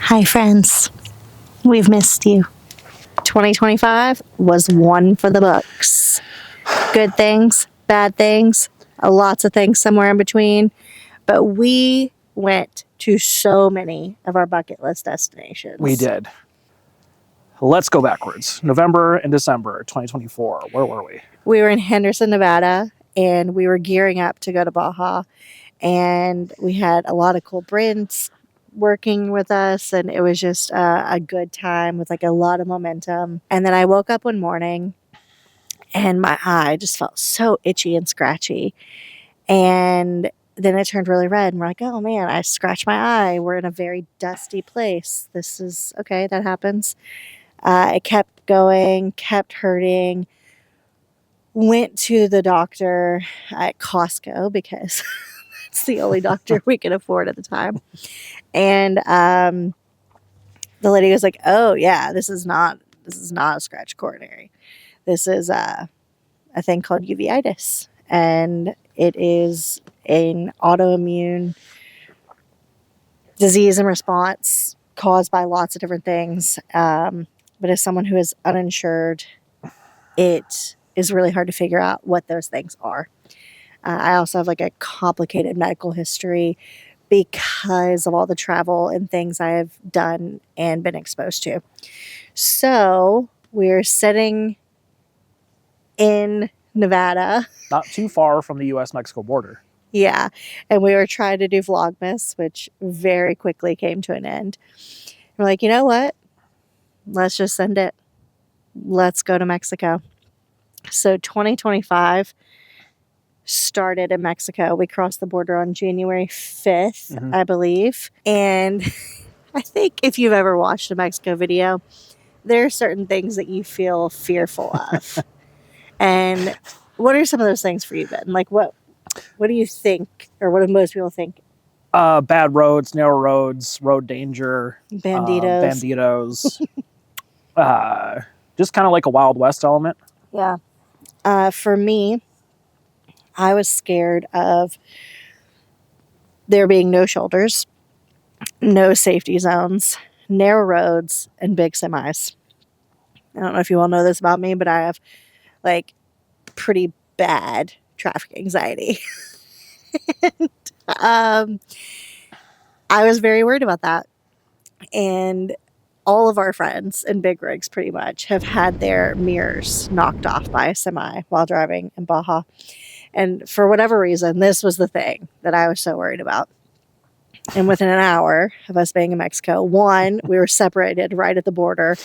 Hi, friends. We've missed you. 2025 was one for the books. Good things, bad things, lots of things somewhere in between. But we went to so many of our bucket list destinations. We did. Let's go backwards. November and December 2024. Where were we? We were in Henderson, Nevada, and we were gearing up to go to Baja. And we had a lot of cool brands working with us, and it was just a good time with like a lot of momentum. And then I woke up one morning and my eye just felt so itchy and scratchy. And then it turned really red, and we're like, oh man, I scratched my eye. We're in a very dusty place. This is okay, that happens. It kept going, kept hurting. Went to the doctor at Costco because it's the only doctor we could afford at the time. And the lady was like, oh yeah, this is not a scratch coronary. This is a thing called uveitis, and it is an autoimmune disease and response caused by lots of different things. But as someone who is uninsured, it is really hard to figure out what those things are. I also have like a complicated medical history because of all the travel and things I have done and been exposed to. So we're sitting in Nevada. Not too far from the U.S.-Mexico border. Yeah. And we were trying to do Vlogmas, which very quickly came to an end. We're like, you know what? Let's just send it. Let's go to Mexico. So 2025 started in Mexico. We crossed the border on January 5th, I believe. And I think if you've ever watched a Mexico video, there are certain things that you feel fearful of. And what are some of those things for you, Ben? Like what do you think, or what do most people think? Bad roads, narrow roads, road danger, Banditos. Just kind of like a Wild West element. Yeah. For me, I was scared of there being no shoulders, no safety zones, narrow roads, and big semis. I don't know if you all know this about me, but I have like pretty bad traffic anxiety. And, I was very worried about that. And all of our friends in big rigs pretty much have had their mirrors knocked off by a semi while driving in Baja. And for whatever reason, this was the thing that I was so worried about. And within an hour of us being in Mexico, one, we were separated right at the border.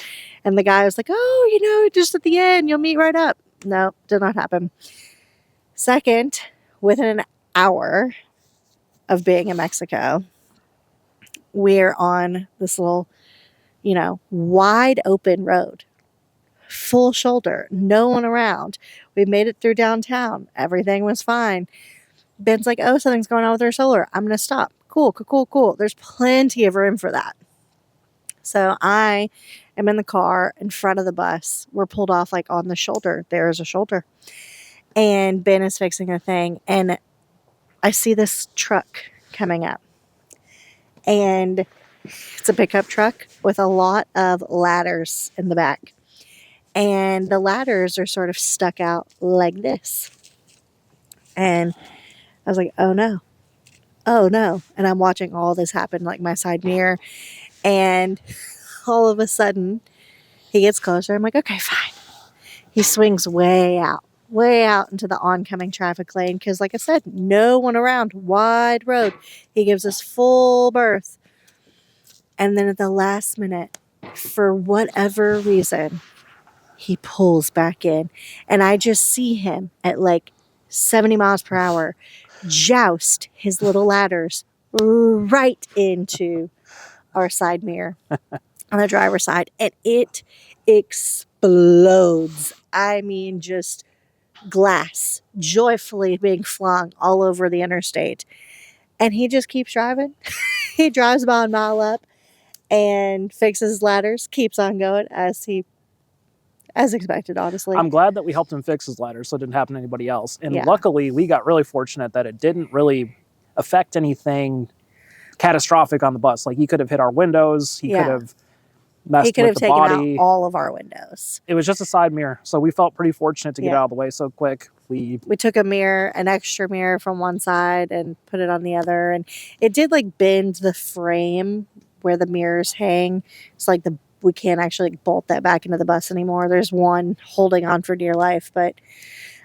And the guy was like, oh, just at the end, you'll meet right up. No, did not happen. Second, within an hour of being in Mexico, we're on this little, wide open road, full shoulder, no one around. We made it through downtown. Everything was fine. Ben's like, oh, something's going on with our solar. I'm going to stop. Cool. There's plenty of room for that. So I am in the car in front of the bus. We're pulled off like on the shoulder. There is a shoulder. And Ben is fixing a thing. And I see this truck coming up. And it's a pickup truck with a lot of ladders in the back. And the ladders are sort of stuck out like this. And I was like, oh no. And I'm watching all this happen, like my side mirror. And all of a sudden, he gets closer. I'm like, okay, fine. He swings way out into the oncoming traffic lane. Because like I said, no one around, wide road. He gives us full berth. And then at the last minute, for whatever reason, he pulls back in. And I just see him at like 70 miles per hour joust his little ladders right into our side mirror on the driver's side. And it explodes. I mean, just glass joyfully being flung all over the interstate. And he just keeps driving. He drives about a mile up and fixes ladders, keeps on going as expected, honestly. I'm glad that we helped him fix his ladder so it didn't happen to anybody else. And luckily, we got really fortunate that it didn't really affect anything catastrophic on the bus. Like he could have hit our windows. He could have He messed could with have the taken body. out all of our windows. It was just a side mirror. So we felt pretty fortunate to get Yeah. out of the way so quick. We took a mirror, an extra mirror from one side and put it on the other. And it did like bend the frame where the mirrors hang. It's like we can't actually bolt that back into the bus anymore. There's one holding on for dear life. But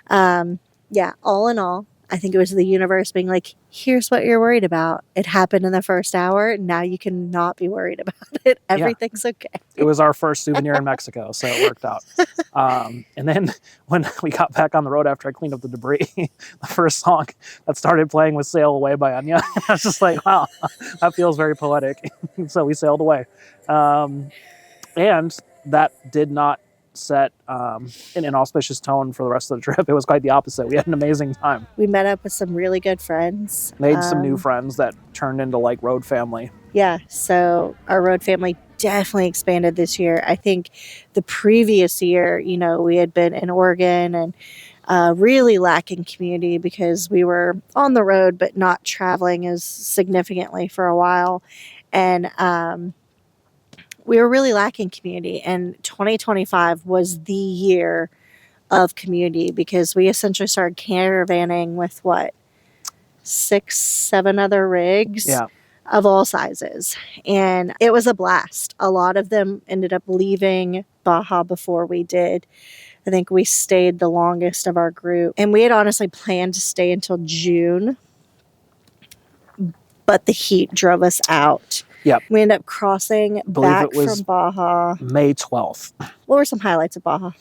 yeah, all in all, I think it was the universe being like, here's what you're worried about. It happened in the first hour. Now you can not be worried about it. Everything's okay. It was our first souvenir in Mexico, so it worked out. And then when we got back on the road after I cleaned up the debris, the first song that started playing was Sail Away by Anya. I was just like, wow, that feels very poetic. So we sailed away. And that did not set an inauspicious tone for the rest of the trip. It was quite the opposite. We had an amazing time. We met up with some really good friends. Made some new friends that turned into like road family. Yeah, so our road family definitely expanded this year. I think the previous year, we had been in Oregon and really lacking community because we were on the road but not traveling as significantly for a while. And we were really lacking community, and 2025 was the year of community because we essentially started caravanning with 6-7 other rigs of all sizes, and it was a blast. A lot of them ended up leaving Baja before we did. I think we stayed the longest of our group, and we had honestly planned to stay until June, but the heat drove us out. Yep. We ended up crossing back from Baja. May 12th. What were some highlights of Baja?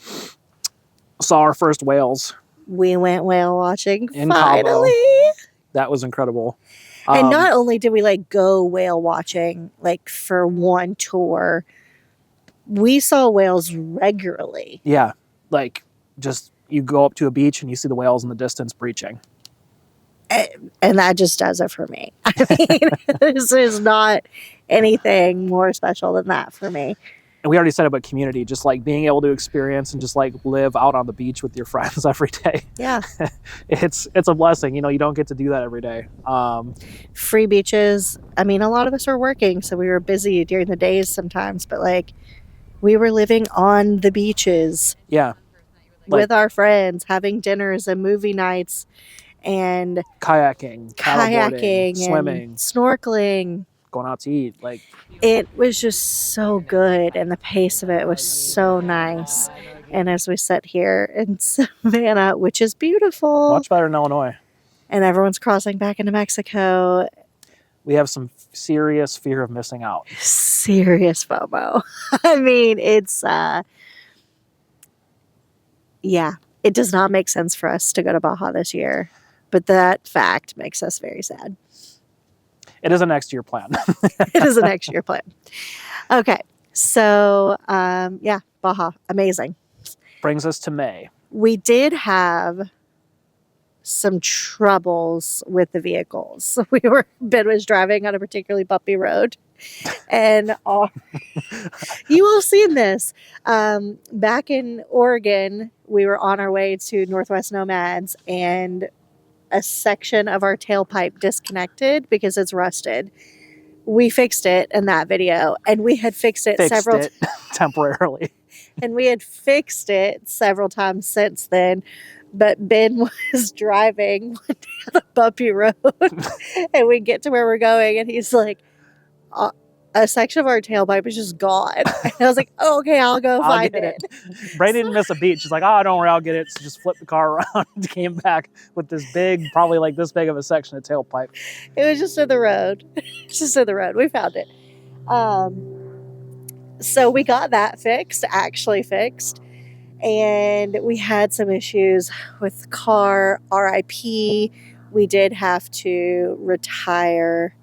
Saw our first whales. We went whale watching in finally. Cabo. That was incredible. And not only did we go whale watching for one tour, we saw whales regularly. Yeah. Just you go up to a beach and you see the whales in the distance breaching. And that just does it for me. I mean, this is not anything more special than that for me. And we already said about community, just being able to experience and just live out on the beach with your friends every day. Yeah. It's a blessing. You don't get to do that every day. Free beaches. I mean, a lot of us are working, so we were busy during the days sometimes, but we were living on the beaches. Yeah. With our friends, having dinners and movie nights. And kayaking, swimming, and snorkeling, going out to eat. It was just so good, and the pace of it was so nice. And as we sit here in Savannah, which is beautiful, much better than Illinois, and everyone's crossing back into Mexico, we have some serious fear of missing out. Serious FOMO. I mean, it's it does not make sense for us to go to Baja this year. But that fact makes us very sad. It is a next year plan. It is a next year plan. Okay. So, Baja. Amazing. Brings us to May. We did have some troubles with the vehicles. Ben was driving on a particularly bumpy road. And you all seen this. Back in Oregon, we were on our way to Northwest Nomads, and a section of our tailpipe disconnected because it's rusted. We fixed it in that video, and we had fixed it temporarily. And we had fixed it several times since then. But Ben was driving down a bumpy road, and we get to where we're going, and he's like, a section of our tailpipe is just gone. And I was like, oh, okay, I'll go find it. Brady didn't miss a beat. She's like, oh, don't worry, I'll get it. So just flipped the car around and came back with this big, probably this big of a section of tailpipe. It was just in the road. Just in the road. We found it. So we got that actually fixed. And we had some issues with the car. RIP. We did have to retire.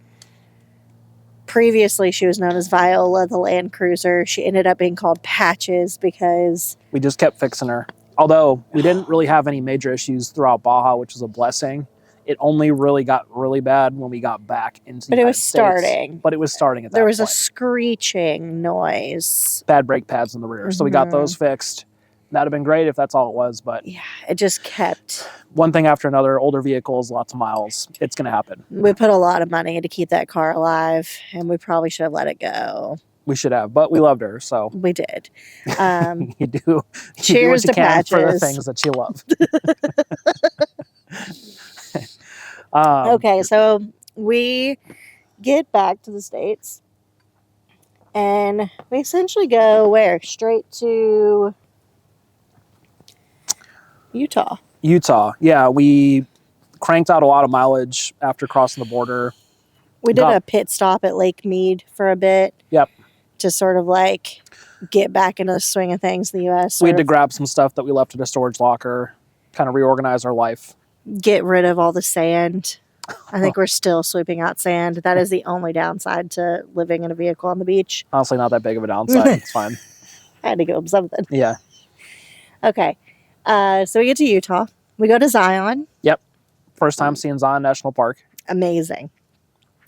Previously, she was known as Viola, the Land Cruiser. She ended up being called Patches because we just kept fixing her. Although we didn't really have any major issues throughout Baja, which was a blessing. It only really got really bad when we got back into the United States. Starting. But it was starting at that point. There was a screeching noise. Bad brake pads in the rear. So we got those fixed. That'd have been great if that's all it was, but Yeah, it just kept. one thing after another, older vehicles, lots of miles, it's going to happen. We put a lot of money to keep that car alive, and we probably should have let it go. We should have, but we loved her, so We did. you do Cheers what you to can for the Patches. things that you love. Okay, so we get back to the States, and we essentially go where? Straight to Utah. Utah, yeah, we cranked out a lot of mileage after crossing the border. We did a pit stop at Lake Mead for a bit. Yep. To sort of like get back into the swing of things in the U.S. We had to grab some stuff that we left in a storage locker, kind of reorganize our life. Get rid of all the sand. I think we're still sweeping out sand. That is the only downside to living in a vehicle on the beach. Honestly, not that big of a downside. It's fine. I had to give them something. Yeah. Okay. So we get to Utah. We go to Zion. Yep. First time seeing Zion National Park. Amazing.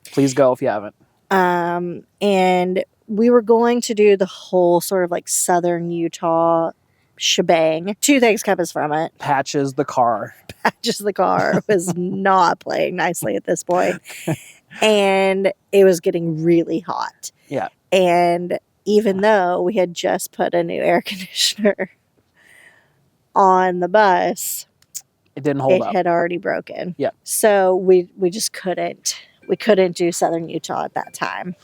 Please go if you haven't. And we were going to do the whole sort of like southern Utah shebang. Two things kept us from it. Patches the car. Patches the car was not playing nicely at this point. And it was getting really hot. Yeah. And even though we had just put a new air conditioner on the bus, it didn't hold up. It had already broken. Yeah. So we just couldn't. We couldn't do southern Utah at that time.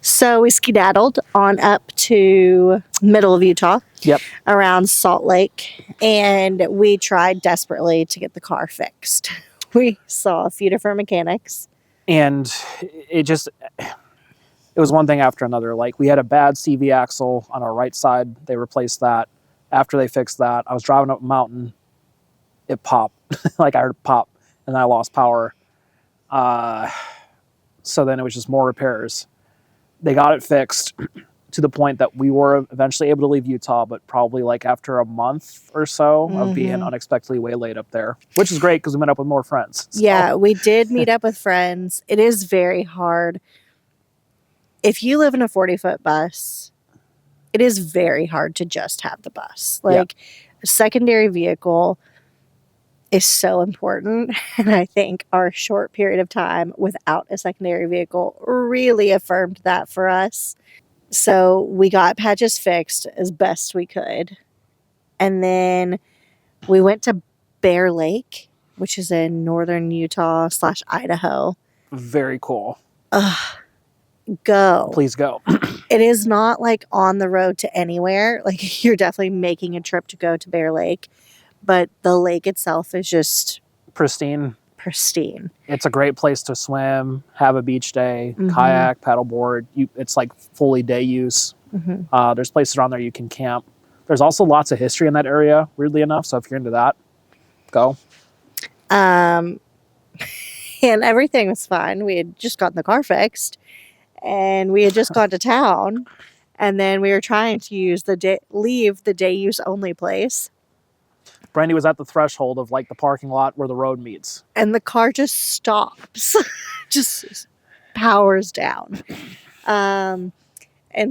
So we skedaddled on up to middle of Utah. Yep. Around Salt Lake. And we tried desperately to get the car fixed. We saw a few different mechanics. And it was one thing after another. Like, we had a bad CV axle on our right side. They replaced that. After they fixed that, I was driving up a mountain. It popped. Like, I heard it pop. And then I lost power. So then it was just more repairs. They got it fixed to the point that we were eventually able to leave Utah, but probably like after a month or so of being unexpectedly waylaid up there, which is great because we met up with more friends. So. Yeah, we did meet up with friends. It is very hard. If you live in a 40-foot bus, it is very hard to just have the bus. Like, a secondary vehicle is so important. And I think our short period of time without a secondary vehicle really affirmed that for us. So we got Patches fixed as best we could. And then we went to Bear Lake, which is in northern Utah / Idaho. Very cool. Go. Please go. It is not like on the road to anywhere. Like, you're definitely making a trip to go to Bear Lake. But the lake itself is just pristine. It's a great place to swim, have a beach day, kayak, paddleboard. It's like fully day use. There's places around there you can camp. There's also lots of history in that area, weirdly enough. So if you're into that, go. And everything was fine. We had just gotten the car fixed, and we had just gone to town, and then we were trying to leave the day use only place. Brandy was at the threshold of like the parking lot where the road meets. And the car just stops, just powers down. And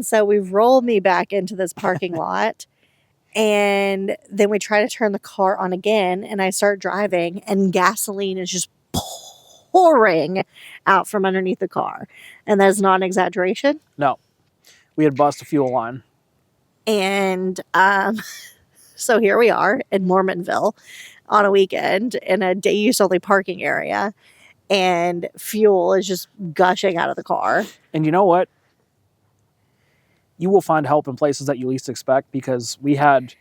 so we roll me back into this parking lot, and then we try to turn the car on again, and I start driving, and gasoline is just pouring out from underneath the car. And that is not an exaggeration. No. We had bust a fuel line. And so here we are in Mormonville on a weekend in a day use only parking area, and fuel is just gushing out of the car. And you know what? You will find help in places that you least expect, because we had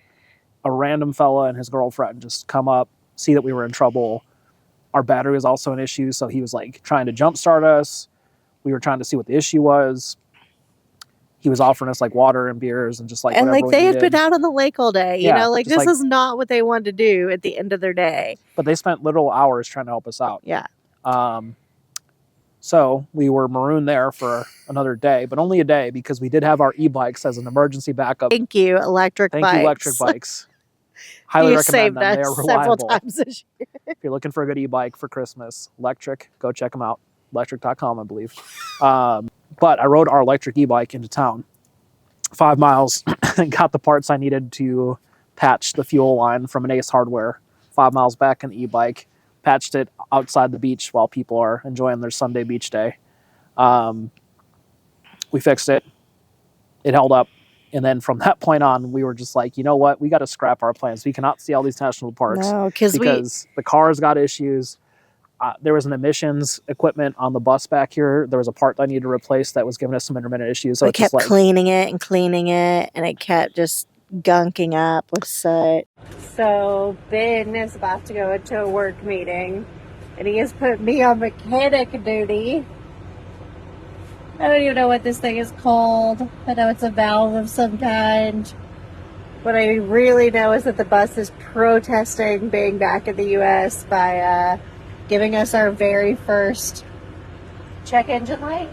a random fella and his girlfriend just come up, see that we were in trouble. Our battery was also an issue, so he was like trying to jumpstart us. We were trying to see what the issue was. He was offering us like water and beers and just like and whatever like they had needed. been out on the lake all day, you know, like this like, is not what they wanted to do at the end of their day. But they spent literal hours trying to help us out. Yeah. So we were marooned there for another day, but only a day, because we did have our e-bikes as an emergency backup. Thank you, electric bikes. Thank you, electric bikes. Highly recommend them. They are reliable. Several times this year. If you're looking for a good e-bike for Christmas, electric, go check them out. Electric.com, I believe. But I rode our electric e-bike into town, 5 miles, and got the parts I needed to patched the fuel line from an Ace Hardware 5 miles back in the e-bike, patched it outside the beach while people are enjoying their Sunday beach day. We fixed it. It held up. And then from that point on, we were just like, you know what? We got to scrap our plans. We cannot see all these national parks No, because the cars got issues. There was an emissions equipment on the bus back here. There was a part that I needed to replace that was giving us some intermittent issues. So we kept cleaning it, and it kept just gunking up with soot. So Ben is about to go into a work meeting, and he has put me on mechanic duty. I don't even know what this thing is called. I know it's a valve of some kind. What I really know is that the bus is protesting being back in the U.S. by giving us our very first check engine light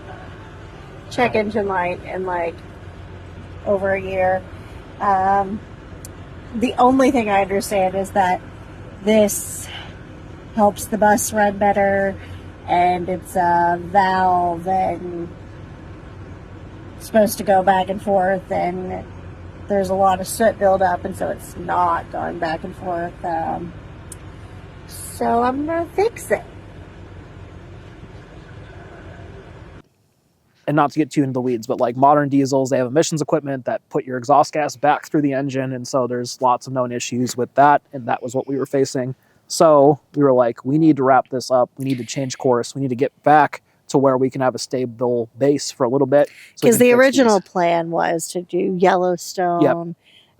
in like over a year. The only thing I understand is that this helps the bus run better, and it's a valve and supposed to go back and forth, and there's a lot of soot buildup, and so it's not going back and forth. So I'm gonna fix it. And not to get too into the weeds, but like modern diesels, they have emissions equipment that put your exhaust gas back through the engine, and so there's lots of known issues with that, and that was what we were facing. So we were like, we need to wrap this up. We need to change course. We need to get back to where we can have a stable base for a little bit. Because the original plan was to do Yellowstone,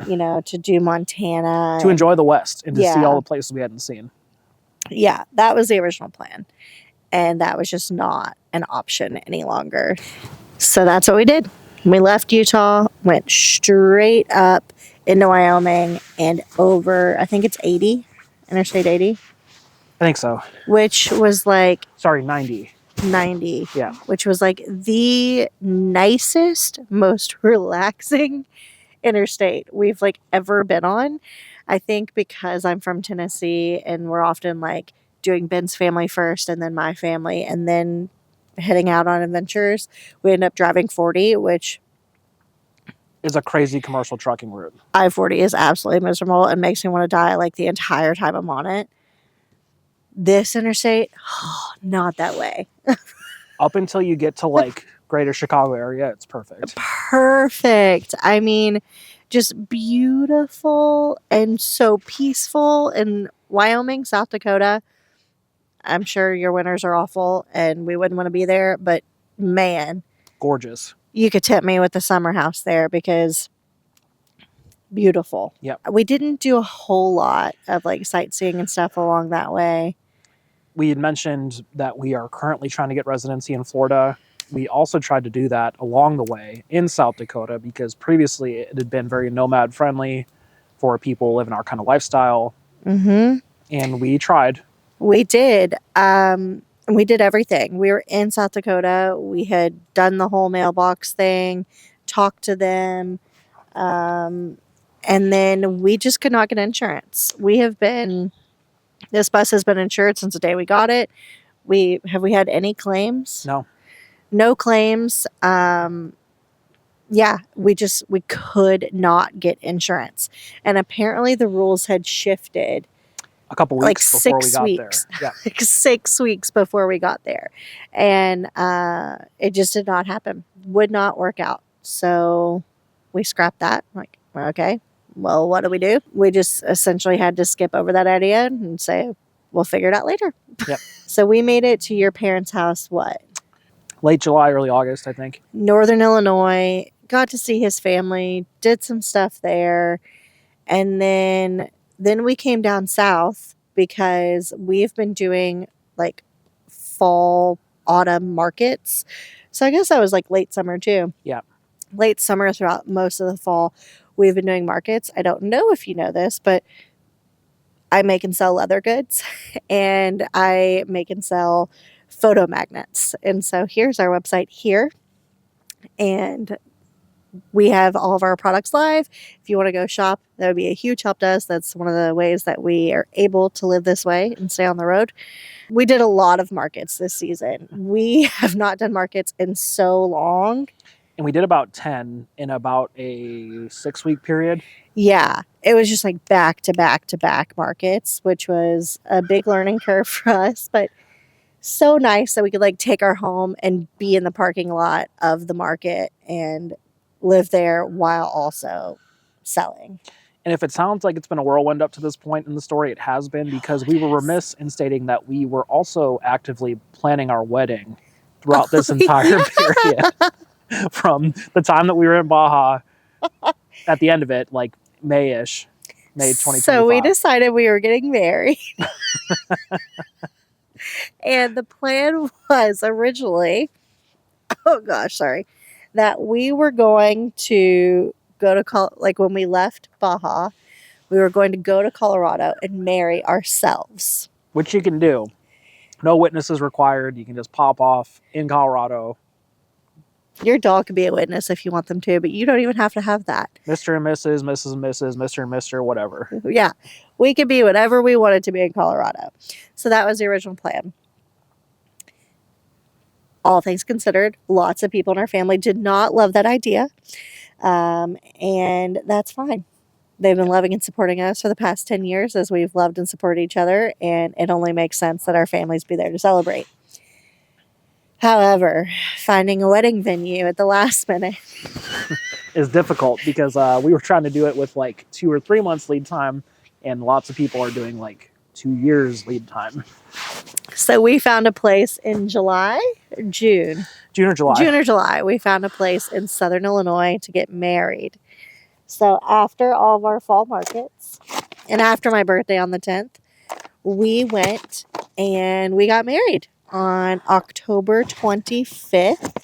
to do Montana. To enjoy the West and to see all the places we hadn't seen. Yeah, that was the original plan. And that was just not an option any longer. So that's what we did. We left Utah, went straight up into Wyoming and over, I think it's 80, Interstate 80. I think so. Which was like... Sorry, 90. 90. Yeah. Which was like the nicest, most relaxing interstate we've like ever been on. I think because I'm from Tennessee and we're often like doing Ben's family first and then my family and then heading out on adventures, we end up driving 40, which is a crazy commercial trucking route. I-40 is absolutely miserable and makes me want to die like the entire time I'm on it. This interstate, not that way. Up until you get to like greater Chicago area, it's perfect. Perfect. I mean, just beautiful and so peaceful. In Wyoming, South Dakota, I'm sure your winters are awful and we wouldn't want to be there, but man, gorgeous. You could tempt me with the summer house there because beautiful. Yep. We didn't do a whole lot of like sightseeing and stuff along that way. We had mentioned that we are currently trying to get residency in Florida. We also tried to do that along the way in South Dakota because previously it had been very nomad friendly for people living our kind of lifestyle. Mm-hmm. And we tried. We did. We did everything. We were in South Dakota. We had done the whole mailbox thing, talked to them. And then we just could not get insurance. This bus has been insured since the day we got it. Have we had any claims? No claims. We could not get insurance. And apparently the rules had shifted a couple weeks before we got there. Yeah. Like 6 weeks before we got there. And it just did not happen. Would not work out. So we scrapped that. Like, okay, well, what do? We just essentially had to skip over that idea and say, we'll figure it out later. Yep. So we made it to your parents' house, what? Late July, early August, I think. Northern Illinois. Got to see his family. Did some stuff there. And then we came down south because we've been doing like fall, autumn markets. So I guess that was like late summer too. Yeah. Late summer throughout most of the fall, we've been doing markets. I don't know if you know this, but I make and sell leather goods and I make and sell photo magnets. And so here's our website here. And we have all of our products live. If you want to go shop, that would be a huge help to us. That's one of the ways that we are able to live this way and stay on the road. We did a lot of markets this season. We have not done markets in so long. And we did about 10 in about a 6-week period. Yeah, it was just like back to back to back markets, which was a big learning curve for us, but so nice that we could like take our home and be in the parking lot of the market and live there while also selling. And if it sounds like it's been a whirlwind up to this point in the story, it has been, because we were remiss in stating that we were also actively planning our wedding throughout this entire period. From the time that we were in Baja at the end of it, like May-ish, May 2025. So we decided we were getting married. And the plan was originally, that we were going to go to, like when we left Baja, we were going to go to Colorado and marry ourselves. Which you can do. No witnesses required. You can just pop off in Colorado. Your dog could be a witness if you want them to, but you don't even have to have that. Mr. and Mrs., Mrs. and Mrs., Mr. and Mr., whatever. Yeah. We could be whatever we wanted to be in Colorado. So that was the original plan. All things considered, lots of people in our family did not love that idea. And that's fine. They've been loving and supporting us for the past 10 years as we've loved and supported each other. And it only makes sense that our families be there to celebrate. However, finding a wedding venue at the last minute is difficult, because we were trying to do it with like 2 or 3 months lead time, and lots of people are doing like 2 years lead time. So we found a place in June or July. We found a place in Southern Illinois to get married. So after all of our fall markets and after my birthday on the 10th, we went and we got married on October 25th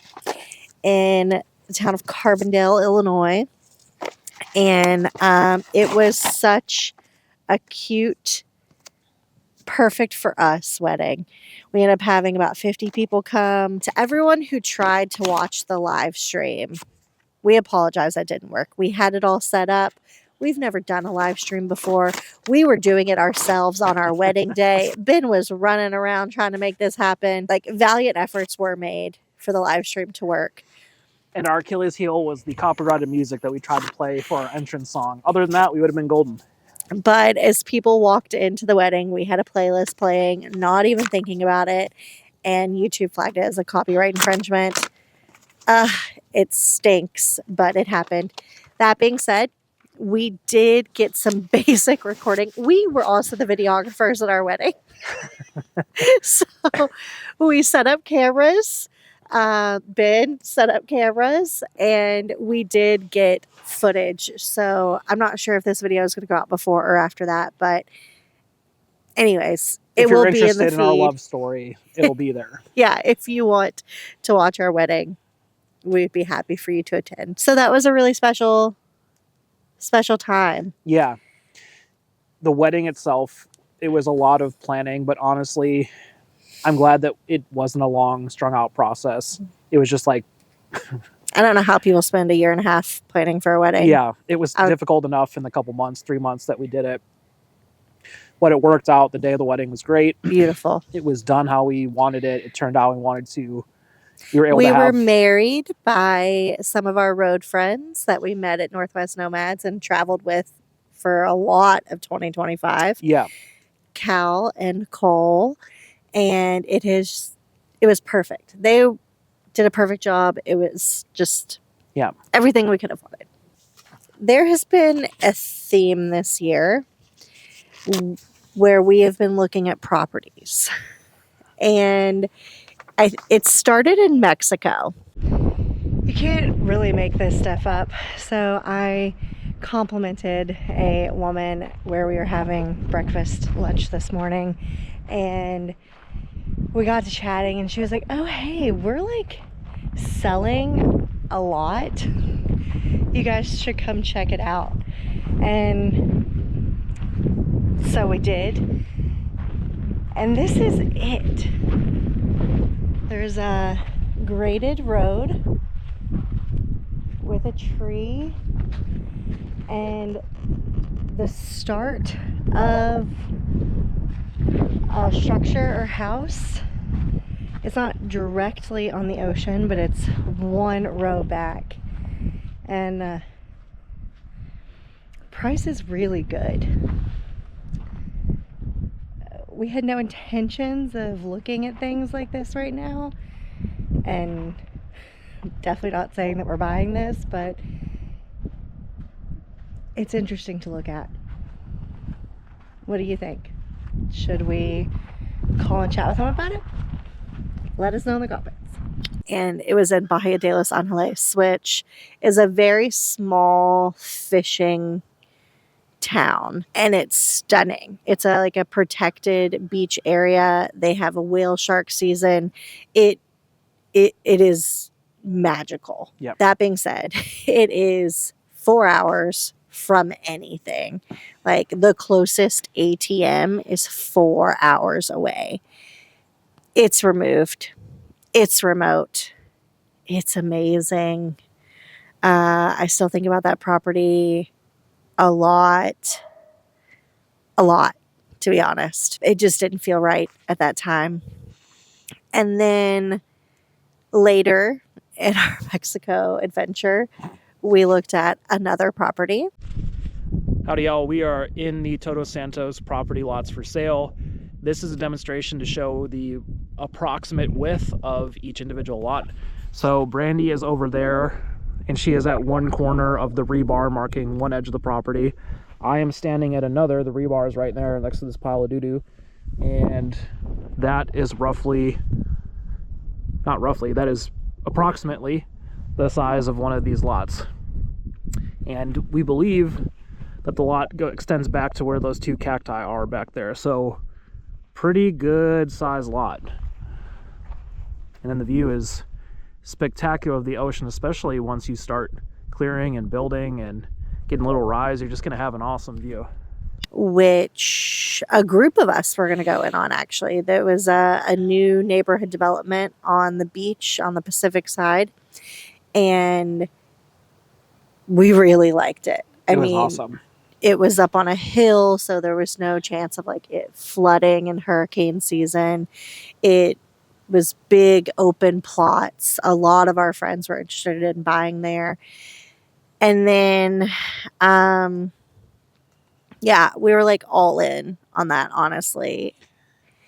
in the town of Carbondale, Illinois. And it was such a cute, perfect for us wedding. We ended up having about 50 people come. To everyone who tried to watch the live stream, we apologize that didn't work. We had it all set up. We've never done a live stream before. We were doing it ourselves on our wedding day. Ben was running around trying to make this happen. Like, valiant efforts were made for the live stream to work. And our Achilles heel was the copyrighted music that we tried to play for our entrance song. Other than that, we would have been golden. But as people walked into the wedding, we had a playlist playing, not even thinking about it. And YouTube flagged it as a copyright infringement. It stinks, but it happened. That being said, we did get some basic recording. We were also the videographers at our wedding. So we set up cameras. Ben set up cameras, and we did get footage. So I'm not sure if this video is going to go out before or after that. But anyways, it will be in the feed. If you're interested in our love story, it'll be there. Yeah, if you want to watch our wedding, we'd be happy for you to attend. So that was a really special time. Yeah. The wedding itself, it was a lot of planning, but honestly, I'm glad that it wasn't a long, strung out process. It was just like... I don't know how people spend 1.5 years planning for a wedding. Yeah, it was difficult enough in the couple months, 3 months that we did it. But it worked out. The day of the wedding was great. Beautiful. It was done how we wanted it. It turned out we wanted to. We were married by some of our road friends that we met at Northwest Nomads and traveled with for a lot of 2025. Yeah. Cal and Cole. And it was perfect. They did a perfect job. It was just everything we could have wanted. There has been a theme this year where we have been looking at properties. And it started in Mexico. You can't really make this stuff up. So I complimented a woman where we were having lunch this morning, and we got to chatting, and she was like, oh, hey, we're like selling a lot. You guys should come check it out. And so we did. And this is it. There's a graded road with a tree and the start of a structure or house, It's not directly on the ocean, but it's one row back. And price is really good. We had no intentions of looking at things like this right now, and definitely not saying that we're buying this, but it's interesting to look at. What do you think? Should we call and chat with them about it? Let us know in the comments. And it was in Baja de los Angeles, which is a very small fishing town, and it's stunning. It's like a protected beach area. They have a whale shark season. It is magical. Yep. That being said, it is 4 hours from anything. Like the closest ATM is 4 hours away. It's removed. It's remote. It's amazing. I still think about that property a lot, to be honest. It just didn't feel right at that time. And then later in our Mexico adventure, we looked at another property. Howdy, y'all. We are in the Todos Santos property lots for sale. This is a demonstration to show the approximate width of each individual lot. So Brandy is over there, and she is at one corner of the rebar marking one edge of the property. I am standing at another. The rebar is right there next to this pile of doo-doo. And that is that is approximately the size of one of these lots. And we believe that the lot extends back to where those two cacti are back there. So pretty good size lot. And then the view is spectacular of the ocean, especially once you start clearing and building and getting a little rise. You're just going to have an awesome view. Which a group of us were going to go in on, actually. There was a new neighborhood development on the beach on the Pacific side, and we really liked it. It was awesome. It was up on a hill, so there was no chance of like it flooding in hurricane season. It was big open plots. A lot of our friends were interested in buying there. And then yeah, we were like all in on that, honestly.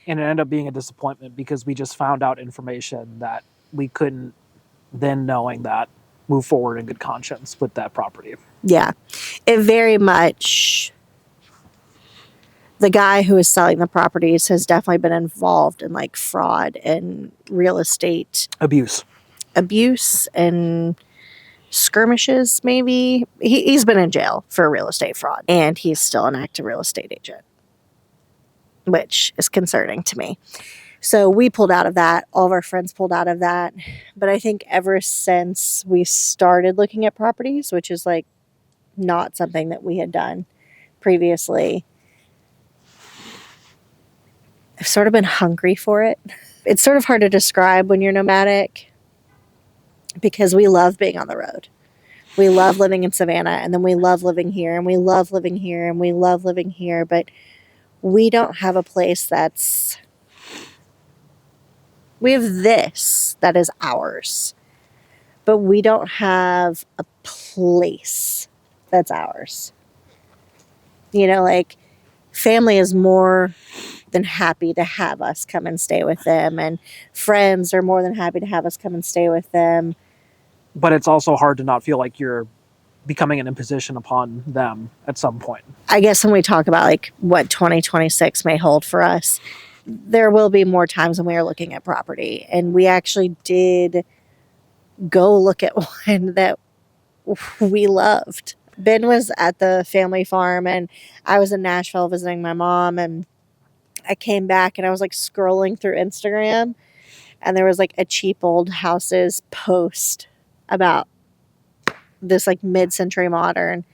And it ended up being a disappointment because we just found out information that we couldn't then, knowing that, move forward in good conscience with that property. Yeah, it very much, the guy who is selling the properties has definitely been involved in like fraud and real estate abuse and skirmishes, maybe. He's been in jail for real estate fraud, and he's still an active real estate agent, which is concerning to me. So we pulled out of that. All of our friends pulled out of that. But I think ever since we started looking at properties, which is like not something that we had done previously, I've sort of been hungry for it. It's sort of hard to describe when you're nomadic, because we love being on the road. We love living in Savannah, and then we love living here, and we love living here, and we love living here, but we don't have a place that's... We have this that is ours, but we don't have a place that's ours. You know, like, family is more than happy to have us come and stay with them, and friends are more than happy to have us come and stay with them. But it's also hard to not feel like you're becoming an imposition upon them at some point. I guess when we talk about like what 2026 may hold for us, there will be more times when we are looking at property. And we actually did go look at one that we loved. Ben was at the family farm, and I was in Nashville visiting my mom, and I came back and I was like scrolling through Instagram, and there was like a cheap old houses post about this like mid-century modern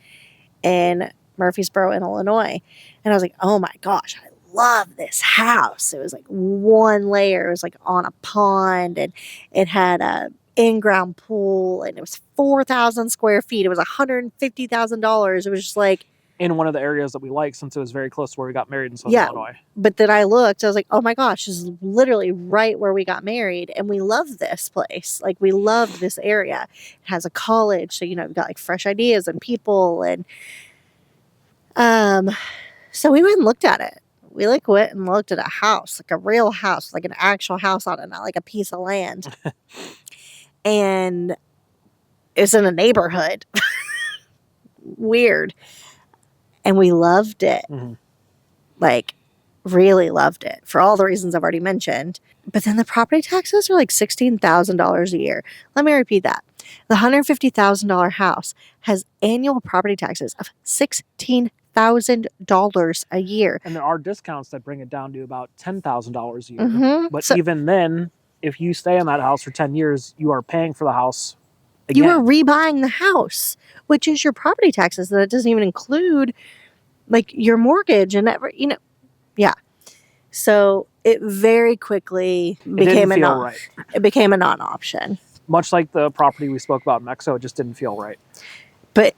in Murfreesboro in Illinois. And I was like, oh my gosh, I love this house. It was like one layer. It was like on a pond, and it had a in-ground pool, and it was 4,000 square feet. It was $150,000. It was just like in one of the areas that we like, since it was very close to where we got married in Southern Yeah. Illinois. But then I looked, I was like, oh my gosh, this is literally right where we got married. And we love this place. Like, we loved this area. It has a college. So, we've got like fresh ideas and people. And so we went and looked at it. We like went and looked at a house, like a real house, like an actual house on it, not like a piece of land. And it's in a neighborhood. Weird. And we loved it. Mm-hmm. Like, really loved it for all the reasons I've already mentioned. But then the property taxes are like $16,000 a year. Let me repeat that. The $150,000 house has annual property taxes of $16,000 a year. And there are discounts that bring it down to about $10,000 a year. Mm-hmm. But even then, if you stay in that house for 10 years, you are paying for the house again. You are rebuying the house, which is your property taxes. That doesn't even include like your mortgage and yeah. So it very quickly became it became a non-option. Much like the property we spoke about in Mexico, it just didn't feel right. But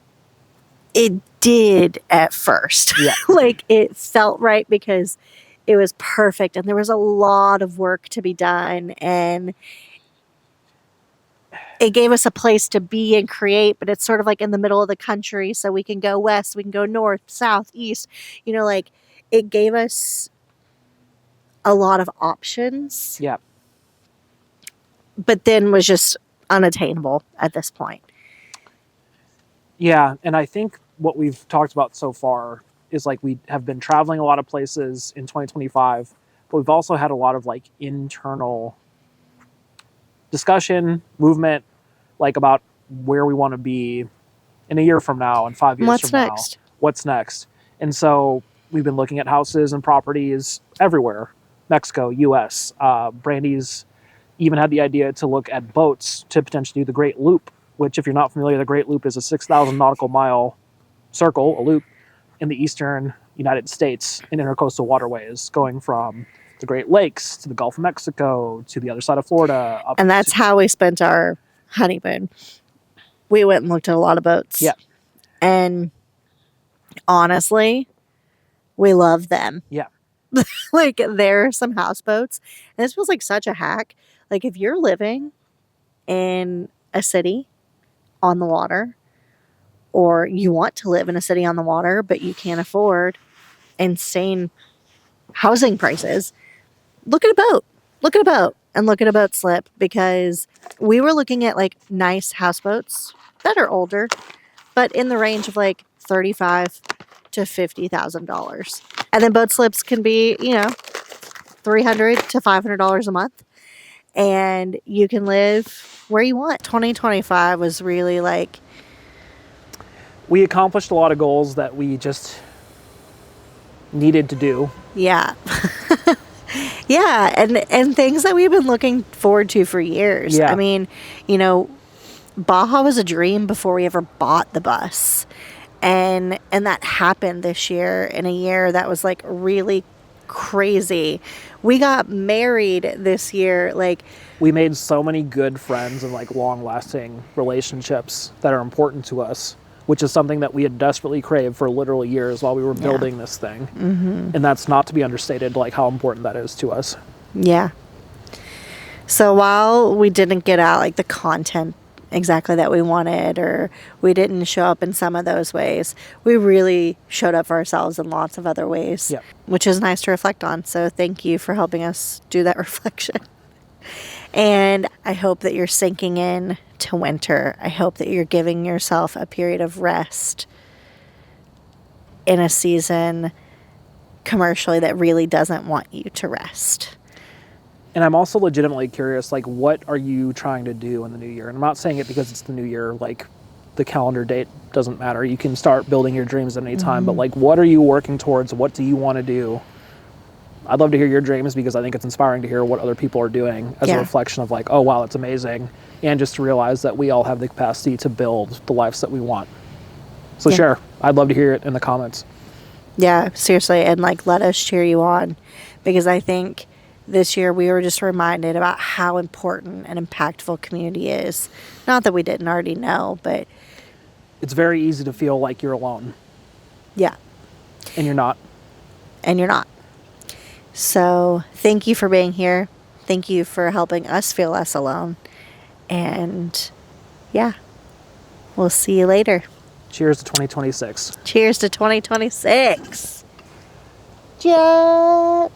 it did at first. Yeah. Like, it felt right because it was perfect and there was a lot of work to be done, and it gave us a place to be and create, but it's sort of like in the middle of the country, so we can go west, we can go north, south, east. Like, it gave us a lot of options. Yeah. But then was just unattainable at this point. Yeah, and I think what we've talked about so far is like we have been traveling a lot of places in 2025, but we've also had a lot of like internal discussion, movement, like about where we want to be in a year from now and 5 years from now. What's next? And so we've been looking at houses and properties everywhere. Mexico, US. Brandy's even had the idea to look at boats to potentially do the Great Loop, which, if you're not familiar, the Great Loop is a 6,000 nautical mile circle, a loop, in the eastern United States in intercoastal waterways, going from the Great Lakes to the Gulf of Mexico to the other side of Florida. And that's how we spent our honeymoon. We went and looked at a lot of boats. Yeah. And honestly, we love them. Yeah. Like, there are some houseboats, and this feels like such a hack. Like, if you're living in a city on the water, or you want to live in a city on the water, but you can't afford insane housing prices, look at a boat. Look at a boat and look at a boat slip, because we were looking at like nice houseboats that are older, but in the range of like $35,000 to $50,000. And then boat slips can be, $300 to $500 a month. And you can live where you want. 2025 was really like... We accomplished a lot of goals that we just needed to do. Yeah. Yeah, and things that we've been looking forward to for years. Yeah. I mean, Baja was a dream before we ever bought the bus. And that happened this year, in a year that was like really crazy. We got married this year. Like, we made so many good friends and like long-lasting relationships that are important to us, which is something that we had desperately craved for literal years while we were building this thing. Mm-hmm. And that's not to be understated, like how important that is to us. Yeah. So while we didn't get out like the content exactly that we wanted, or we didn't show up in some of those ways, we really showed up for ourselves in lots of other ways, which is nice to reflect on. So thank you for helping us do that reflection. And I hope that you're sinking in to winter. I hope that you're giving yourself a period of rest in a season commercially that really doesn't want you to rest. And I'm also legitimately curious, like, what are you trying to do in the new year? And I'm not saying it because it's the new year, like, the calendar date doesn't matter. You can start building your dreams at any time, but, like, what are you working towards? What do you want to do? I'd love to hear your dreams, because I think it's inspiring to hear what other people are doing as a reflection of, like, oh, wow, that's amazing. And just to realize that we all have the capacity to build the lives that we want. So share. I'd love to hear it in the comments. Yeah, seriously. And, like, let us cheer you on, because I think this year we were just reminded about how important and impactful community is. Not that we didn't already know, but... It's very easy to feel like you're alone. Yeah. And you're not. And you're not. So thank you for being here. Thank you for helping us feel less alone. And yeah, we'll see you later. Cheers to 2026. Cheers to 2026. Jet.